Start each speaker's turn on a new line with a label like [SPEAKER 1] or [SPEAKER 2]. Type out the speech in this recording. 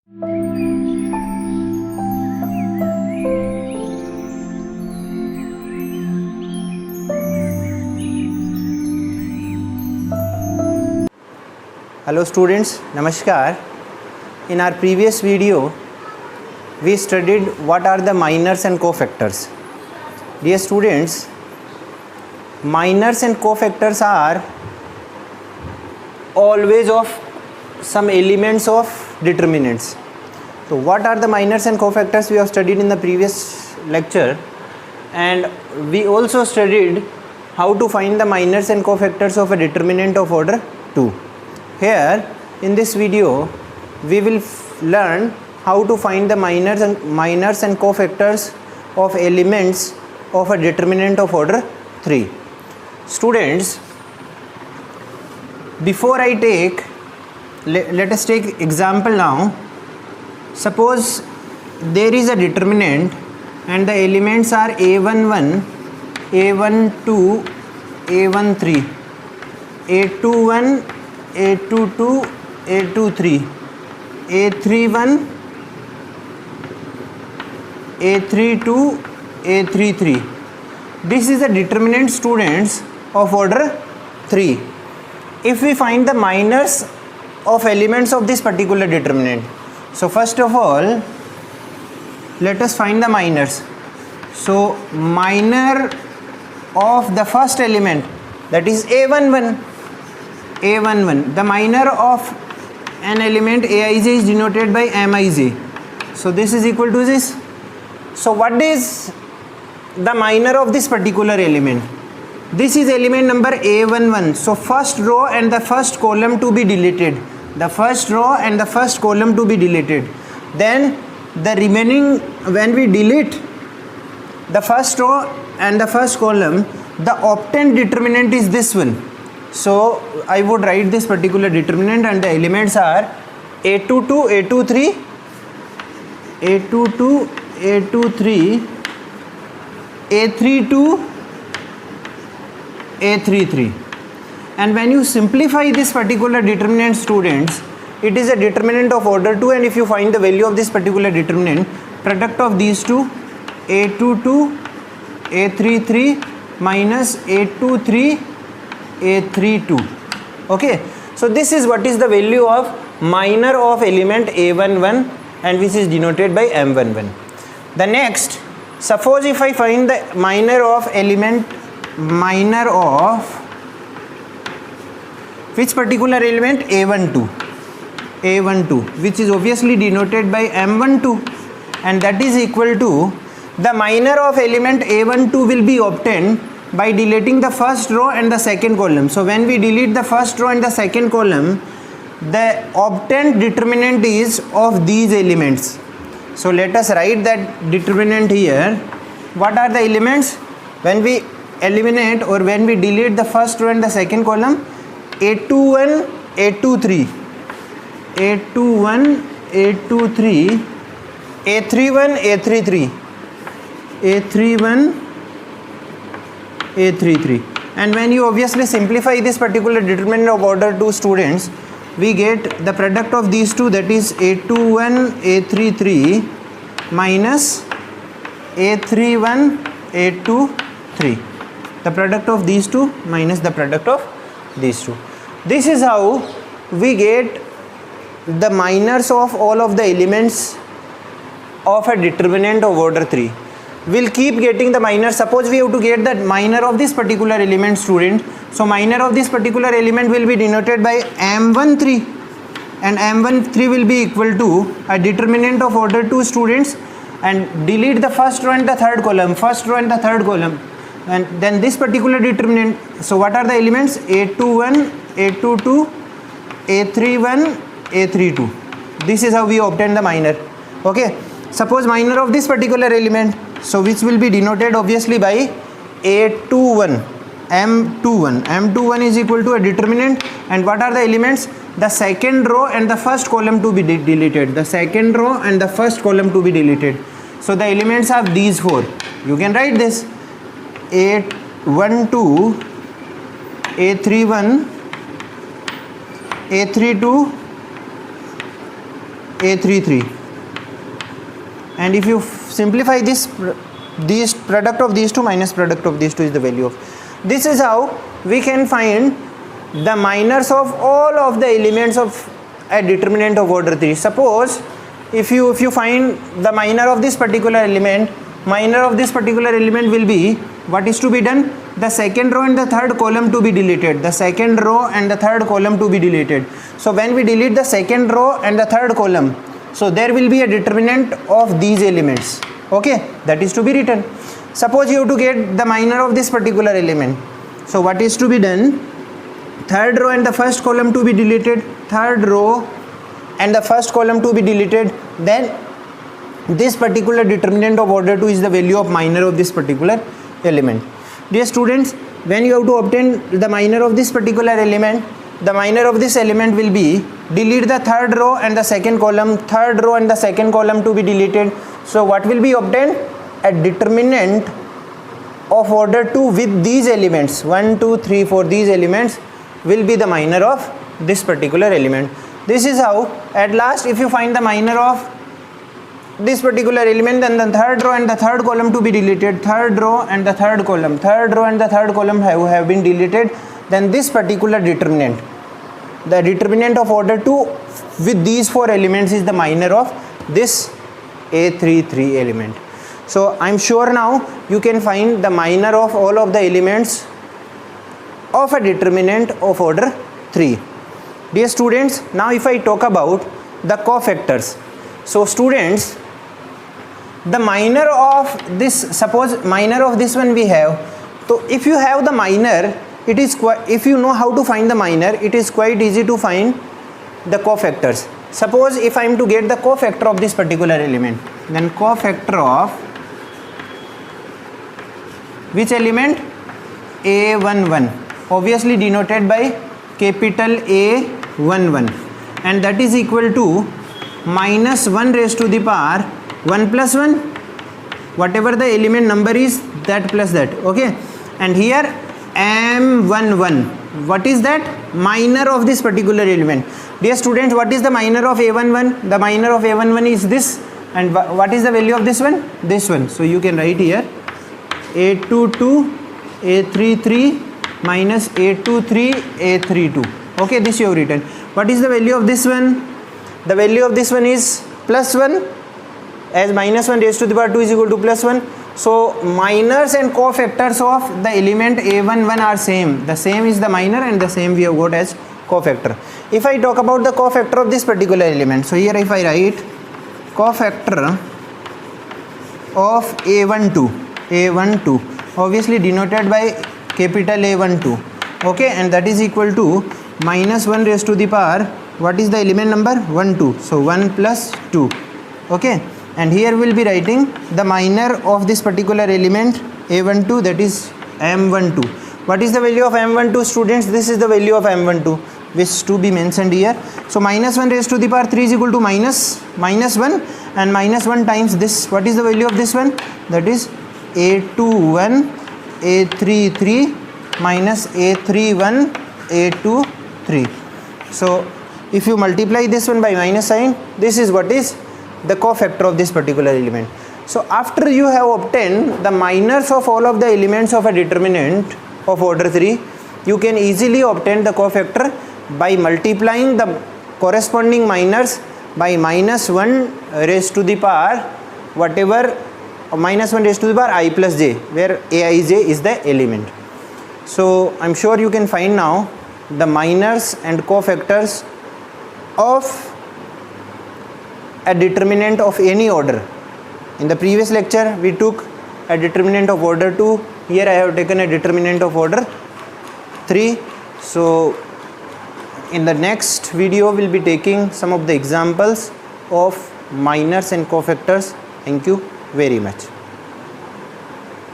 [SPEAKER 1] Hello students, Namaskar. In our previous video, we studied what are the minors and cofactors. Dear students, minors and cofactors are always of some elements of determinants. So what are the minors and cofactors we have studied in the previous lecture, and we also studied how to find the minors and cofactors of a determinant of order 2. Here in this video we will learn how to find the minors and cofactors of elements of a determinant of order 3. Students, before I take, let us take example now. Suppose there is a determinant and the elements are a11, a12, a13, a21, a22, a23, a31, a32, a33. This is the determinant, students, of order 3. If we find the minors of elements of this particular determinant, so first of all let us find the minors. So minor of the first element, that is a11, the minor of an element aij is denoted by mij. So this is equal to this. So what is the minor of this particular element? This is element number a11. So first row and the first column to be deleted. The first row and the first column to be deleted. Then the remaining, when we delete the first row and the first column, the obtained determinant is this one. So I would write this particular determinant, and the elements are a22, a23, a22, a23, a32, a33. And when you simplify this particular determinant, students, it is a determinant of order 2, and if you find the value of this particular determinant, product of these two, a22, a33 minus a23, a32. Okay, so this is what is the value of minor of element a11, and which is denoted by m11. The next, suppose if I find the minor of element, minor of which particular element? a12, which is obviously denoted by m12, and that is equal to, the minor of element a12 will be obtained by deleting the first row and the second column. So when we delete the first row and the second column, the obtained determinant is of these elements. So let us write that determinant here. What are the elements? When we eliminate or when we delete the first row and the second column, a21, a23, a21, a23, a31, a33, a31, a33. And when you obviously simplify this particular determinant of order 2, students, we get the product of these two, that is a21, a33 minus a31, a23. The product of these two minus the product of these two. This is how we get the minors of all of the elements of a determinant of order 3. We'll keep getting the minor. Suppose we have to get the minor of this particular element, student. So minor of this particular element will be denoted by m13, and m13 will be equal to a determinant of order 2, students, and delete the first row and the third column, and then this particular determinant. So what are the elements? a21, a22, a31, a32. This is how we obtain the minor. Okay, suppose minor of this particular element, so which will be denoted obviously by a21, m21 is equal to a determinant, and what are the elements? The second row and the first column to be deleted. So the elements are these four. You can write this: a12, a31, a32, A33, and if you simplify this, these product of these two minus product of these two is the value of. This is how we can find the minors of all of the elements of a determinant of order 3. Suppose if you find the minor of this particular element, minor of this particular element will be, what is to be done? The second row and the third column to be deleted. The second row and the third column to be deleted. So when we delete the second row and the third column, so there will be a determinant of these elements. Okay, that is to be written. Suppose you have to get the minor of this particular element. So what is to be done? Third row and the first column to be deleted. Third row and the first column to be deleted. Then this particular determinant of order 2 is the value of minor of this particular element. Dear students, when you have to obtain the minor of this particular element, the minor of this element will be, delete the third row and the second column, third row and the second column to be deleted. So what will be obtained? A determinant of order 2 with these elements, 1, 2, 3, 4, these elements will be the minor of this particular element. This is how, at last, if you find the minor of this particular element, then the third row and the third column to be deleted, third row and the third column, third row and the third column have been deleted, then this particular determinant, the determinant of order 2 with these 4 elements is the minor of this A33 element. So I am sure now you can find the minor of all of the elements of a determinant of order 3. Dear students, now if I talk about the cofactors. So students, the minor of this, suppose minor of this one we have. So if you have the minor, it is if you know how to find the minor, it is quite easy to find the cofactors. Suppose if I am to get the cofactor of this particular element, then cofactor of which element? A11, obviously denoted by capital A11, and that is equal to minus 1 raised to the power 1 plus 1, whatever the element number is, that plus that. Okay, and here M11, what is that? Minor of this particular element. Dear students, what is the minor of A11? The minor of A11 is this, and what is the value of this one? This one. So you can write here A22 A33 minus A23 A32. Okay, this you have written. What is the value of this one? The value of this one is plus 1, as minus 1 raised to the power 2 is equal to plus 1. So minors and cofactors of the element A11 are same. The same is the minor and the same we have got as cofactor. If I talk about the cofactor of this particular element, so here if I write cofactor of A12, obviously denoted by capital A12. Okay, and that is equal to minus 1 raised to the power, what is the element number? 1, 2. So 1 plus 2. Okay, and here we will be writing the minor of this particular element A12, that is M12. What is the value of M12, students? This is the value of M12 which to be mentioned here. So minus 1 raised to the power 3 is equal to minus 1, and minus 1 times this. What is the value of this one? That is A21 A33 minus A31 A23. So if you multiply this one by minus sign, this is what is the cofactor of this particular element. So after you have obtained the minors of all of the elements of a determinant of order 3, you can easily obtain the cofactor by multiplying the corresponding minors by minus 1 raised to the power whatever, minus 1 raised to the power I plus j, where aij is the element. So I am sure you can find now the minors and cofactors of a determinant of any order. In the previous lecture we took a determinant of order 2, here I have taken a determinant of order 3. So in the next video we will be taking some of the examples of minors and cofactors. Thank you very much.